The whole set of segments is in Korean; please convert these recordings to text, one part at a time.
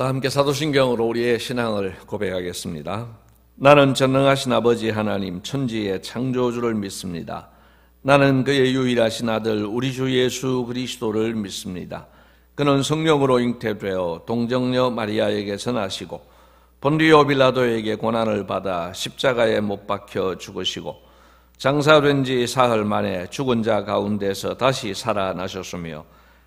다 함께 사도신경으로 우리의 신앙을 고백하겠습니다. 나는 전능하신 아버지 하나님 천지의 창조주를 믿습니다. 나는 그의 유일하신 아들 우리 주 예수 그리스도를 믿습니다. 그는 성령으로 잉태되어 동정녀 마리아에게서 나시고 본디오 빌라도에게 고난을 받아 십자가에 못 박혀 죽으시고 장사된 지 사흘 만에 죽은 자 가운데서 다시 살아나셨으며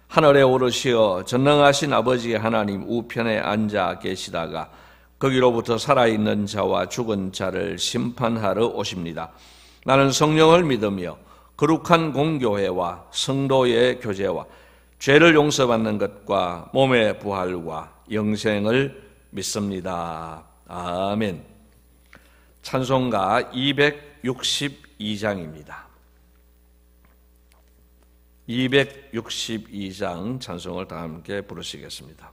하늘에 오르시어 전능하신 아버지 하나님 우편에 앉아 계시다가 거기로부터 살아있는 자와 죽은 자를 심판하러 오십니다. 나는 성령을 믿으며 거룩한 공교회와 성도의 교제와 죄를 용서받는 것과 몸의 부활과 영생을 믿습니다. 아멘. 찬송가 262장입니다. 262장 찬송을 다 함께 부르시겠습니다.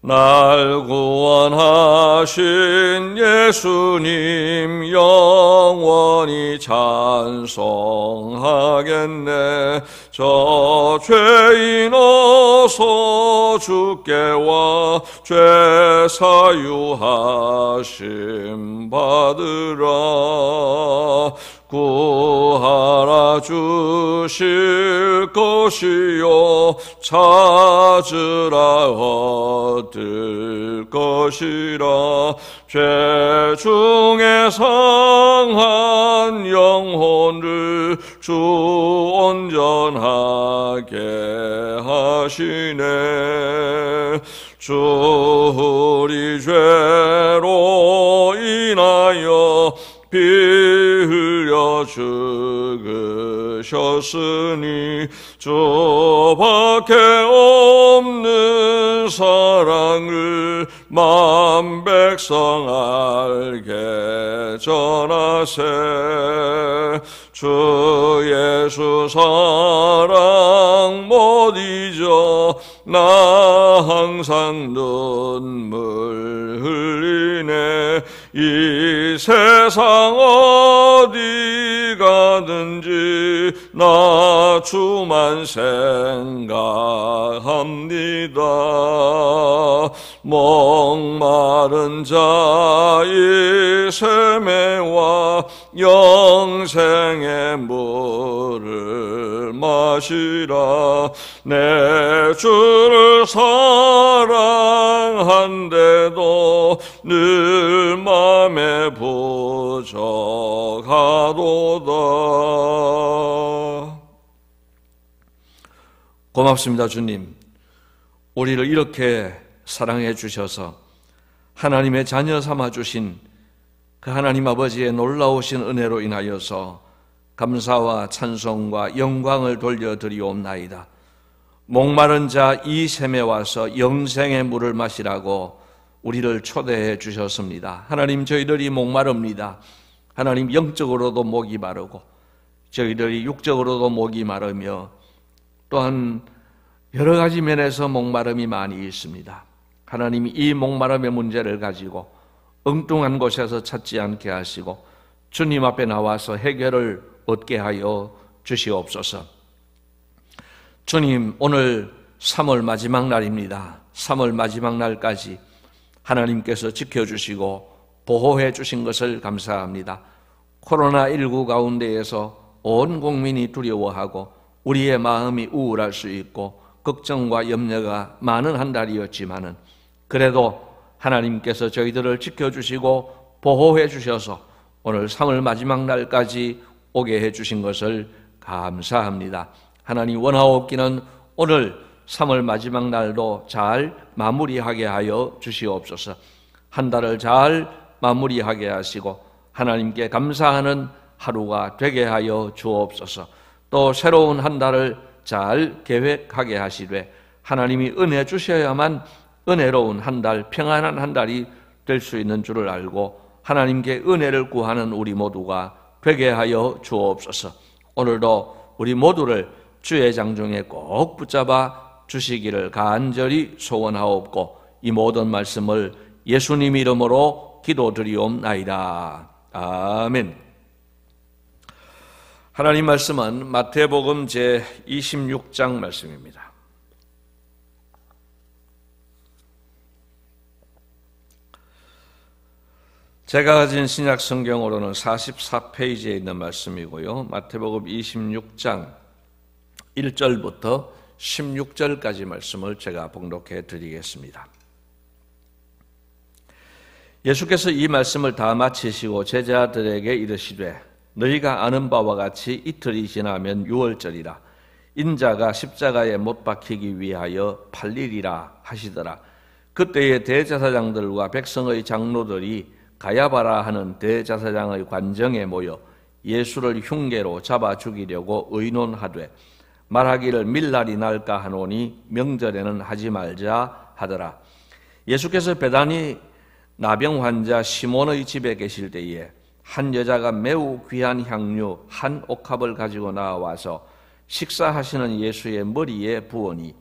날 구원하신 예수님 영원히 찬송하겠네. 저 죄인 어서 주께 와 죄 사유하심 받으라. 구하라 주실 것이요 찾으라 얻을 것이라. 죄 중에 상한 영혼을 주 온전하게 하시네. 주 우리 죄로 인하여 피 흘려 죽으셨으니 주밖에 없는 사랑을 만 백성 알게 전하세. 주 예수 사랑 못 잊어 나 항상 눈물 흘리네. 이 세상 어디 가든지 나 주만 생각합니다. 목마른 자의 세매와 영생의 물을 마시라. 내 주를 사랑한데도 늘 맘에 부족하도다. 고맙습니다. 주님, 우리를 이렇게 사랑해 주셔서 하나님의 자녀 삼아 주신 그 하나님 아버지의 놀라우신 은혜로 인하여서 감사와 찬송과 영광을 돌려드리옵나이다. 목마른 자 이 샘에 와서 영생의 물을 마시라고 우리를 초대해 주셨습니다. 하나님, 저희들이 목마릅니다. 하나님, 영적으로도 목이 마르고 저희들이 육적으로도 목이 마르며 또한 여러 가지 면에서 목마름이 많이 있습니다. 하나님이 이 목마름의 문제를 가지고 엉뚱한 곳에서 찾지 않게 하시고 주님 앞에 나와서 해결을 얻게 하여 주시옵소서. 주님, 오늘 3월 마지막 날입니다. 3월 마지막 날까지 하나님께서 지켜주시고 보호해 주신 것을 감사합니다. 코로나19 가운데에서 온 국민이 두려워하고 우리의 마음이 우울할 수 있고 걱정과 염려가 많은 한 달이었지만은 그래도 하나님께서 저희들을 지켜주시고 보호해 주셔서 오늘 3월 마지막 날까지 오게 해 주신 것을 감사합니다. 하나님, 원하옵기는 오늘 3월 마지막 날도 잘 마무리하게 하여 주시옵소서. 한 달을 잘 마무리하게 하시고 하나님께 감사하는 하루가 되게 하여 주옵소서. 또 새로운 한 달을 잘 계획하게 하시되 하나님이 은혜 주셔야만 은혜로운 한 달, 평안한 한 달이 될 수 있는 줄을 알고 하나님께 은혜를 구하는 우리 모두가 되게 하여 주옵소서. 오늘도 우리 모두를 주의 장중에 꼭 붙잡아 주시기를 간절히 소원하옵고 이 모든 말씀을 예수님 이름으로 기도드리옵나이다. 아멘. 하나님 말씀은 마태복음 제26장 말씀입니다. 제가 가진 신약 성경으로는 44페이지에 있는 말씀이고요. 마태복음 26장 1절부터 16절까지 말씀을 제가 봉독해 드리겠습니다. 예수께서 이 말씀을 다 마치시고 제자들에게 이르시되 너희가 아는 바와 같이 이틀이 지나면 유월절이라 인자가 십자가에 못 박히기 위하여 팔리리라 하시더라. 그때에 대제사장들과 백성의 장로들이 가야바라 하는 대제사장의 관정에 모여 예수를 흉계로 잡아 죽이려고 의논하되 말하기를 밀날이 날까 하노니 명절에는 하지 말자 하더라. 예수께서 베다니 나병 환자 시몬의 집에 계실 때에 한 여자가 매우 귀한 향유 한 옥합을 가지고 나와서 식사하시는 예수의 머리에 부으니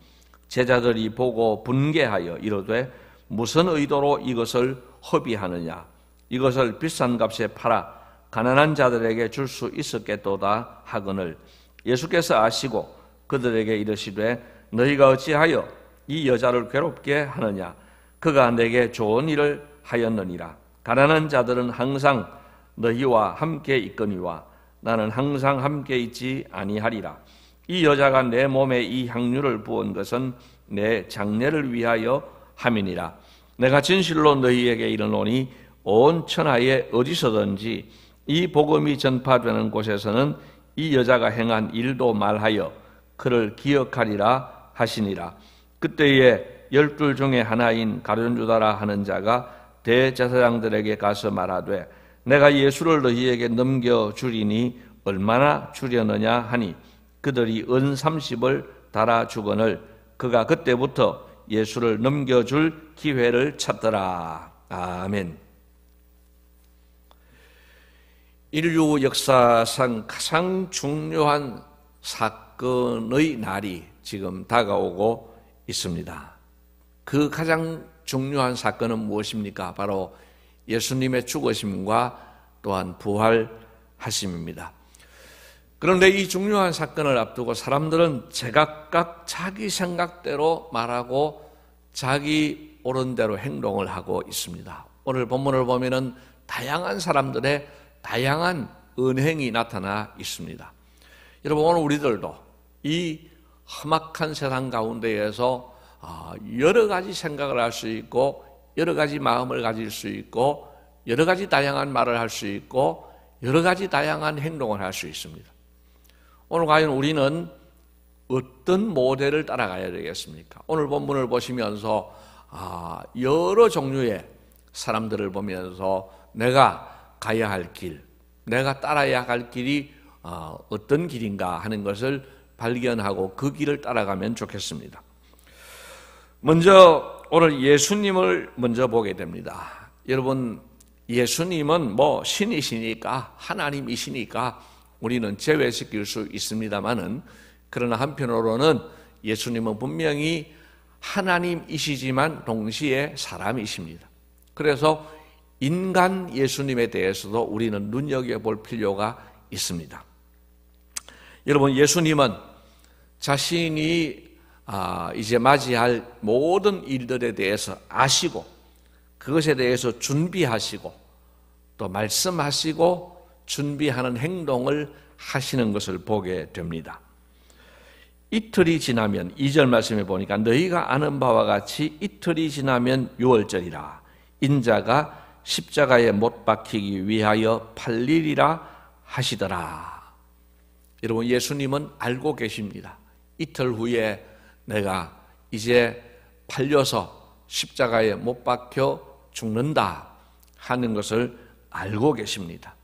제자들이 보고 분개하여 이르되 무슨 의도로 이것을 허비하느냐 이것을 비싼 값에 팔아 가난한 자들에게 줄 수 있었겠도다 하거늘 예수께서 아시고 그들에게 이르시되 너희가 어찌하여 이 여자를 괴롭게 하느냐 그가 내게 좋은 일을 하였느니라. 가난한 자들은 항상 너희와 함께 있거니와 나는 항상 함께 있지 아니하리라. 이 여자가 내 몸에 이 향유를 부은 것은 내 장례를 위하여 함이니라. 내가 진실로 너희에게 이르노니 온 천하에 어디서든지 이 복음이 전파되는 곳에서는 이 여자가 행한 일도 말하여 그를 기억하리라 하시니라. 그때에 12 중에 하나인 가룟유다라 하는 자가 대제사장들에게 가서 말하되 내가 예수를 너희에게 넘겨주리니 얼마나 주려느냐 하니 그들이 은 30을 달아주거늘 그가 그때부터 예수를 넘겨줄 기회를 찾더라. 아멘. 인류 역사상 가장 중요한 사건의 날이 지금 다가오고 있습니다. 그 가장 중요한 사건은 무엇입니까? 바로 예수님의 죽으심과 또한 부활하심입니다. 그런데 이 중요한 사건을 앞두고 사람들은 제각각 자기 생각대로 말하고 자기 옳은 대로 행동을 하고 있습니다. 오늘 본문을 보면은 다양한 사람들의 다양한 언행이 나타나 있습니다. 여러분 오늘 우리들도 이 험악한 세상 가운데에서 여러 가지 생각을 할 수 있고 여러 가지 마음을 가질 수 있고 여러 가지 다양한 말을 할 수 있고 여러 가지 다양한 행동을 할 수 있습니다. 오늘 과연 우리는 어떤 모델을 따라가야 되겠습니까? 오늘 본문을 보시면서 여러 종류의 사람들을 보면서 내가 가야 할 길, 내가 따라야 할 길이 어떤 길인가 하는 것을 발견하고 그 길을 따라가면 좋겠습니다. 먼저 오늘 예수님을 먼저 보게 됩니다. 여러분 예수님은 신이시니까 하나님이시니까 우리는 제외시킬 수 있습니다만은 그러나 한편으로는 예수님은 분명히 하나님이시지만 동시에 사람이십니다. 그래서 인간 예수님에 대해서도 우리는 눈여겨볼 필요가 있습니다. 여러분 예수님은 자신이 이제 맞이할 모든 일들에 대해서 아시고 그것에 대해서 준비하시고 또 말씀하시고 준비하는 행동을 하시는 것을 보게 됩니다. 이틀이 지나면 2절 말씀에 보니까 너희가 아는 바와 같이 이틀이 지나면 유월절이라 인자가 십자가에 못 박히기 위하여 팔리리라 하시더라. 여러분 예수님은 알고 계십니다. 이틀 후에 내가 이제 팔려서 십자가에 못 박혀 죽는다 하는 것을 알고 계십니다.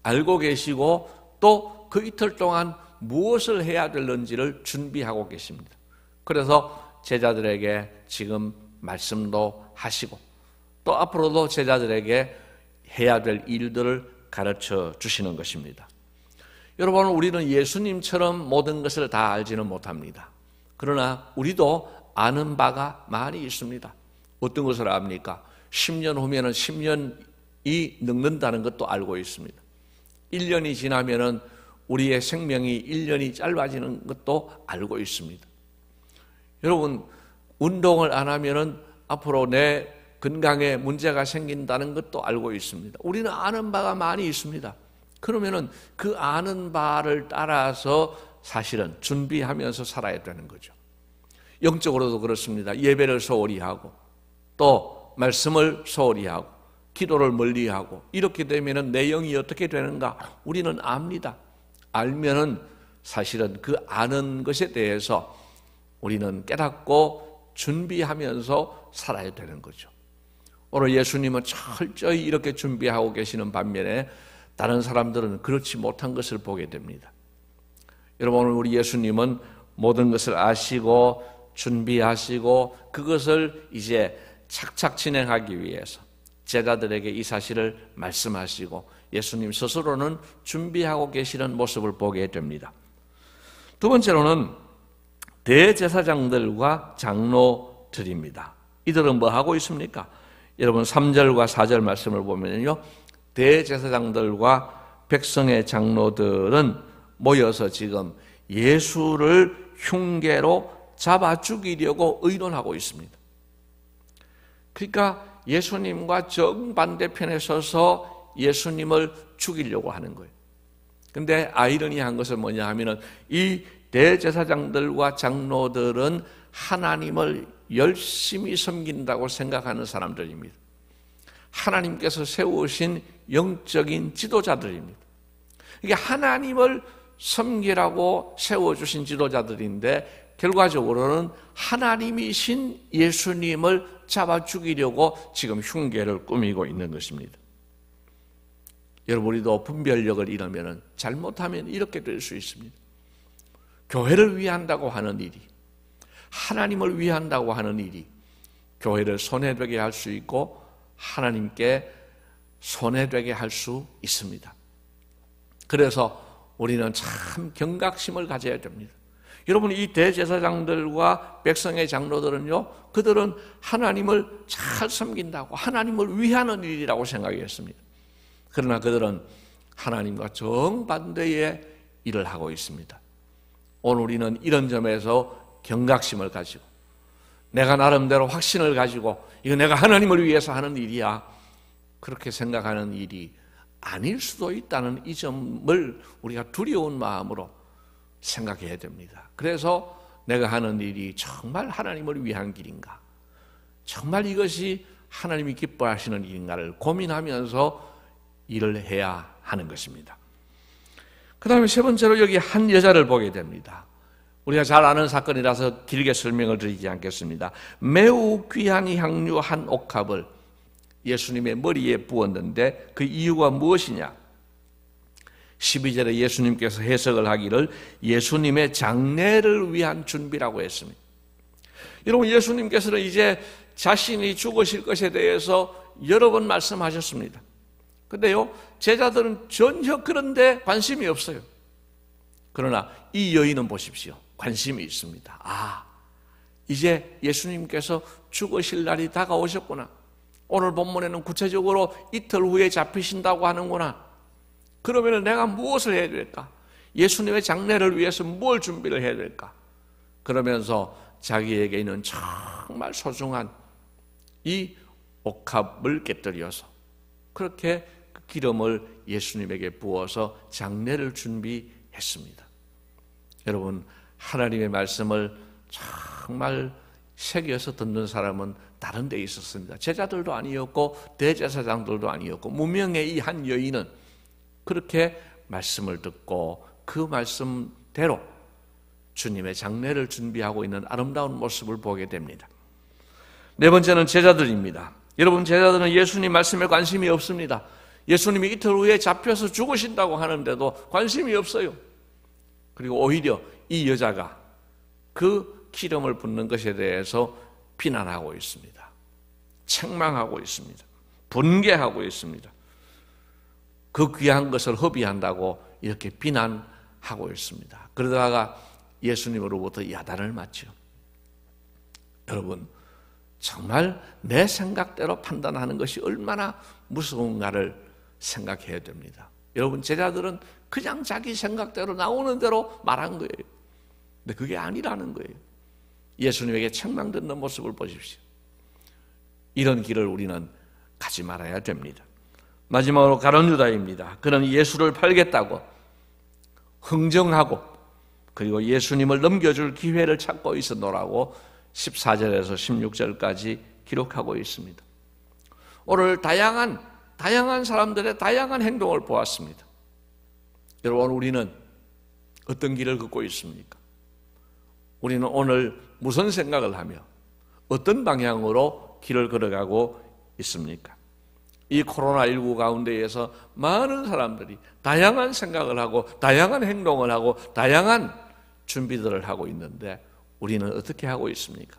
알고 계시고 또 그 이틀 동안 무엇을 해야 될는지를 준비하고 계십니다. 그래서 제자들에게 지금 말씀도 하시고 또 앞으로도 제자들에게 해야 될 일들을 가르쳐 주시는 것입니다. 여러분 우리는 예수님처럼 모든 것을 다 알지는 못합니다. 그러나 우리도 아는 바가 많이 있습니다. 어떤 것을 압니까? 10년 후면은 10년이 늙는다는 것도 알고 있습니다. 1년이 지나면은 우리의 생명이 1년이 짧아지는 것도 알고 있습니다. 여러분 운동을 안 하면은 앞으로 내 건강에 문제가 생긴다는 것도 알고 있습니다. 우리는 아는 바가 많이 있습니다. 그러면은 그 아는 바를 따라서 사실은 준비하면서 살아야 되는 거죠. 영적으로도 그렇습니다. 예배를 소홀히 하고 또 말씀을 소홀히 하고 기도를 멀리 하고 이렇게 되면은 내 영이 어떻게 되는가 우리는 압니다. 알면은 사실은 그 아는 것에 대해서 우리는 깨닫고 준비하면서 살아야 되는 거죠. 오늘 예수님은 철저히 이렇게 준비하고 계시는 반면에 다른 사람들은 그렇지 못한 것을 보게 됩니다. 여러분, 오늘 우리 예수님은 모든 것을 아시고 준비하시고 그것을 이제 착착 진행하기 위해서 제자들에게 이 사실을 말씀하시고 예수님 스스로는 준비하고 계시는 모습을 보게 됩니다. 두 번째로는 대제사장들과 장로들입니다. 이들은 뭐 하고 있습니까? 여러분 3절과 4절 말씀을 보면요, 대제사장들과 백성의 장로들은 모여서 지금 예수를 흉계로 잡아 죽이려고 의논하고 있습니다. 그러니까 예수님과 정반대편에 서서 예수님을 죽이려고 하는 거예요. 근데 아이러니한 것은 뭐냐 하면은 이 대제사장들과 장로들은 하나님을 열심히 섬긴다고 생각하는 사람들입니다. 하나님께서 세우신 영적인 지도자들입니다. 이게 하나님을 섬기라고 세워주신 지도자들인데 결과적으로는 하나님이신 예수님을 잡아 죽이려고 지금 흉계를 꾸미고 있는 것입니다. 여러분, 우리도 분별력을 잃으면 잘못하면 이렇게 될 수 있습니다. 교회를 위한다고 하는 일이, 하나님을 위한다고 하는 일이 교회를 손해되게 할 수 있고 하나님께 손해되게 할 수 있습니다. 그래서 우리는 참 경각심을 가져야 됩니다. 여러분, 이 대제사장들과 백성의 장로들은요, 그들은 하나님을 잘 섬긴다고 하나님을 위하는 일이라고 생각했습니다. 그러나 그들은 하나님과 정반대의 일을 하고 있습니다. 오늘 우리는 이런 점에서 경각심을 가지고 내가 나름대로 확신을 가지고 이거 내가 하나님을 위해서 하는 일이야, 그렇게 생각하는 일이 아닐 수도 있다는 이 점을 우리가 두려운 마음으로 생각해야 됩니다. 그래서 내가 하는 일이 정말 하나님을 위한 길인가, 정말 이것이 하나님이 기뻐하시는 일인가를 고민하면서 일을 해야 하는 것입니다. 그 다음에 세 번째로 여기 한 여자를 보게 됩니다. 우리가 잘 아는 사건이라서 길게 설명을 드리지 않겠습니다. 매우 귀한 향유 한 옥합을 예수님의 머리에 부었는데 그 이유가 무엇이냐? 12절에 예수님께서 해석을 하기를 예수님의 장례를 위한 준비라고 했습니다. 여러분, 예수님께서는 이제 자신이 죽으실 것에 대해서 여러 번 말씀하셨습니다. 근데요, 제자들은 전혀 그런데 관심이 없어요. 그러나 이 여인은 보십시오. 관심이 있습니다. 아, 이제 예수님께서 죽으실 날이 다가오셨구나. 오늘 본문에는 구체적으로 이틀 후에 잡히신다고 하는구나. 그러면 내가 무엇을 해야 될까? 예수님의 장례를 위해서 뭘 준비를 해야 될까? 그러면서 자기에게 있는 정말 소중한 이 옥합을 깨뜨려서 그렇게 그 기름을 예수님에게 부어서 장례를 준비했습니다. 여러분, 하나님의 말씀을 정말 새겨서 듣는 사람은 다른 데 있었습니다. 제자들도 아니었고 대제사장들도 아니었고 무명의 이 한 여인은 그렇게 말씀을 듣고 그 말씀대로 주님의 장례를 준비하고 있는 아름다운 모습을 보게 됩니다. 네 번째는 제자들입니다. 여러분, 제자들은 예수님 말씀에 관심이 없습니다. 예수님이 이틀 후에 잡혀서 죽으신다고 하는데도 관심이 없어요. 그리고 오히려 이 여자가 그 기름을 붓는 것에 대해서 비난하고 있습니다. 책망하고 있습니다. 분개하고 있습니다. 그 귀한 것을 허비한다고 이렇게 비난하고 있습니다. 그러다가 예수님으로부터 야단을 맞죠. 여러분, 정말 내 생각대로 판단하는 것이 얼마나 무서운가를 생각해야 됩니다. 여러분, 제자들은 그냥 자기 생각대로 나오는 대로 말한 거예요. 근데 그게 아니라는 거예요. 예수님에게 책망 듣는 모습을 보십시오. 이런 길을 우리는 가지 말아야 됩니다. 마지막으로 가룟 유다입니다. 그는 예수를 팔겠다고 흥정하고 그리고 예수님을 넘겨줄 기회를 찾고 있었노라고 14절에서 16절까지 기록하고 있습니다. 오늘 다양한 사람들의 다양한 행동을 보았습니다. 여러분, 우리는 어떤 길을 걷고 있습니까? 우리는 오늘 무슨 생각을 하며 어떤 방향으로 길을 걸어가고 있습니까? 이 코로나19 가운데에서 많은 사람들이 다양한 생각을 하고 다양한 행동을 하고 다양한 준비들을 하고 있는데 우리는 어떻게 하고 있습니까?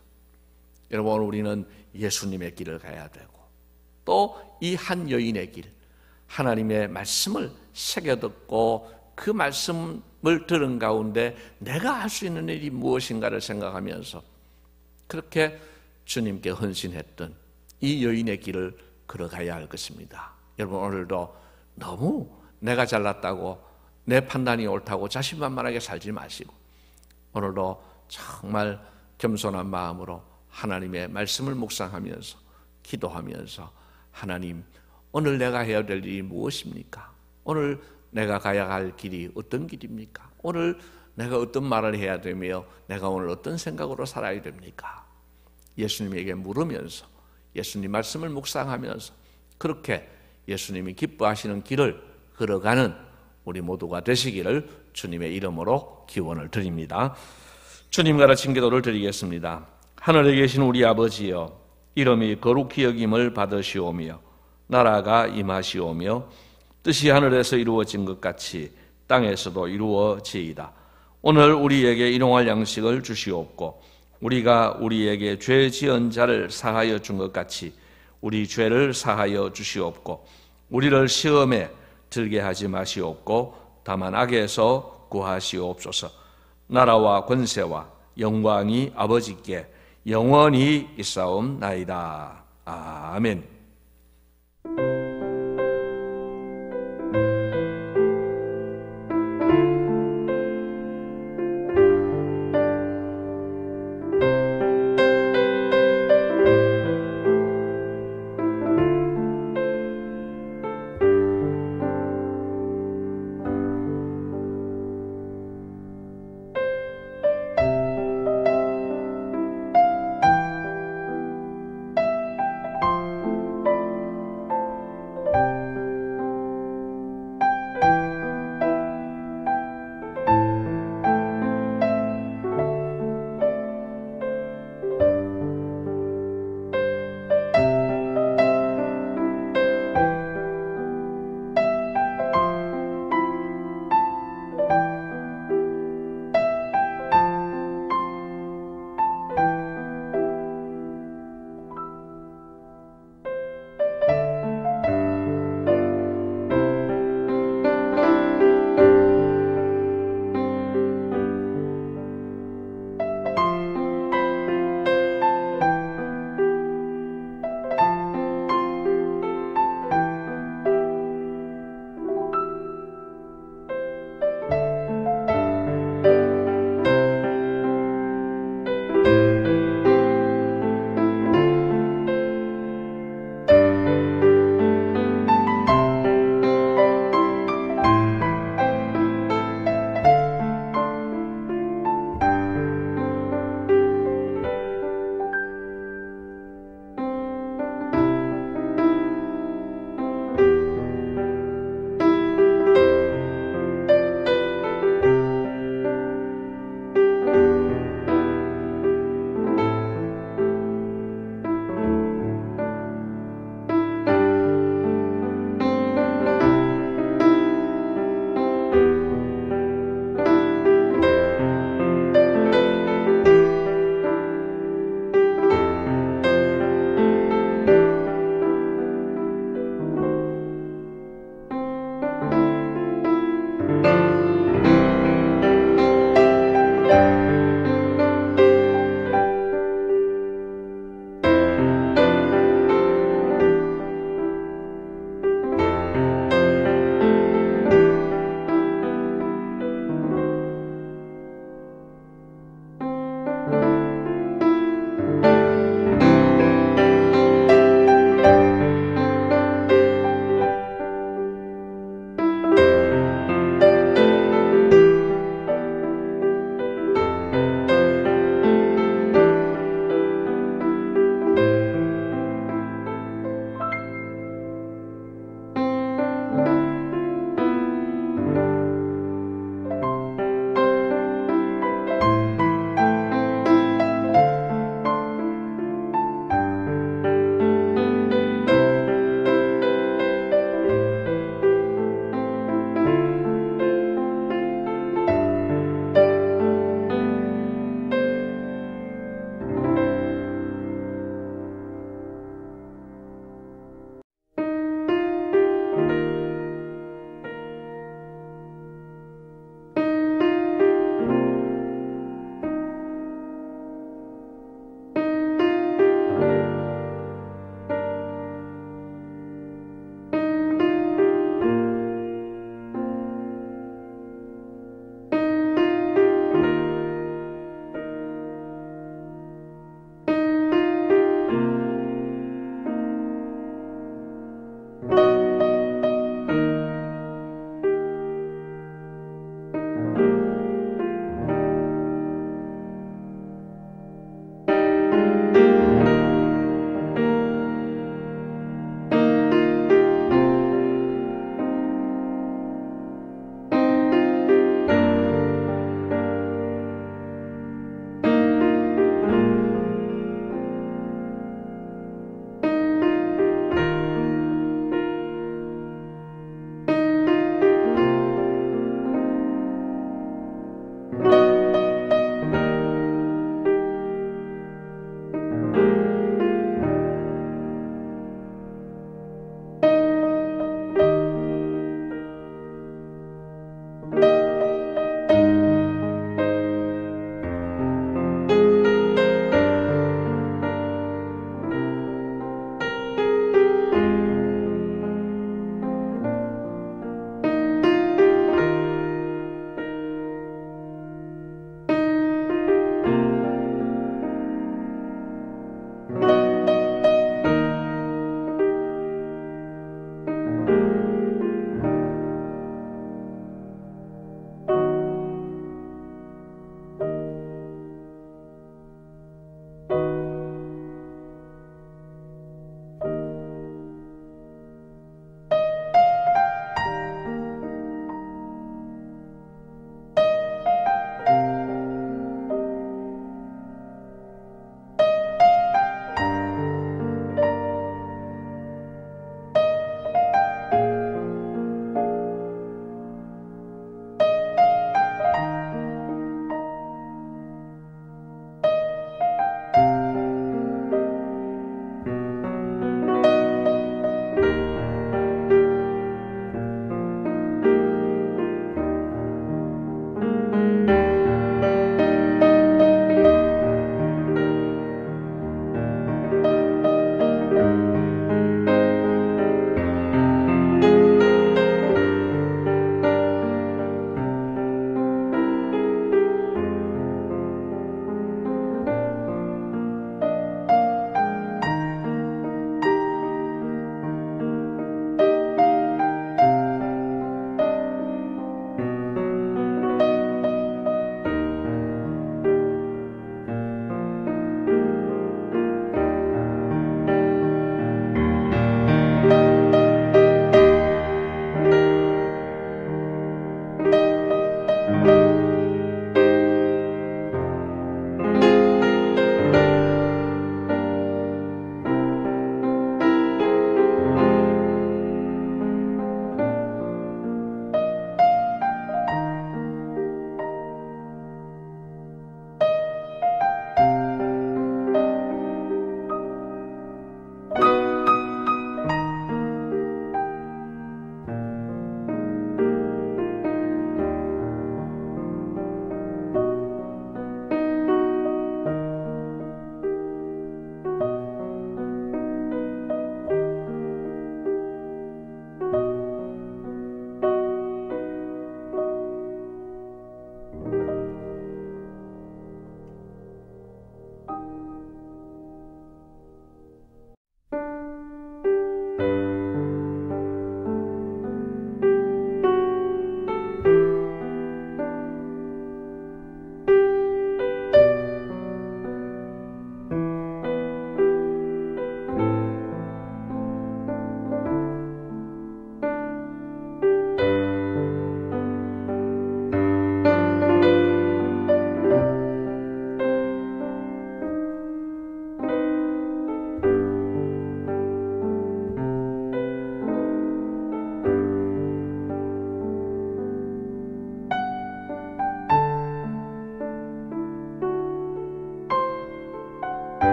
여러분, 우리는 예수님의 길을 가야 되고 또 이 한 여인의 길, 하나님의 말씀을 새겨듣고 그 말씀을 들은 가운데 내가 할 수 있는 일이 무엇인가를 생각하면서 그렇게 주님께 헌신했던 이 여인의 길을 걸어가야 할 것입니다. 여러분, 오늘도 너무 내가 잘났다고 내 판단이 옳다고 자신만만하게 살지 마시고 오늘도 정말 겸손한 마음으로 하나님의 말씀을 묵상하면서 기도하면서 하나님, 오늘 내가 해야 될 일이 무엇입니까? 오늘 내가 가야 할 길이 어떤 길입니까? 오늘 내가 어떤 말을 해야 되며 내가 오늘 어떤 생각으로 살아야 됩니까? 예수님에게 물으면서 예수님 말씀을 묵상하면서 그렇게 예수님이 기뻐하시는 길을 걸어가는 우리 모두가 되시기를 주님의 이름으로 기원을 드립니다. 주님 가르친 기도를 드리겠습니다. 하늘에 계신 우리 아버지여, 이름이 거룩히 여김을 받으시오며 나라가 임하시오며 뜻이 하늘에서 이루어진 것 같이 땅에서도 이루어지이다. 오늘 우리에게 일용할 양식을 주시옵고 우리가 우리에게 죄 지은 자를 사하여 준 것 같이 우리 죄를 사하여 주시옵고 우리를 시험에 들게 하지 마시옵고 다만 악에서 구하시옵소서. 나라와 권세와 영광이 아버지께 영원히 있사옵나이다. 아멘.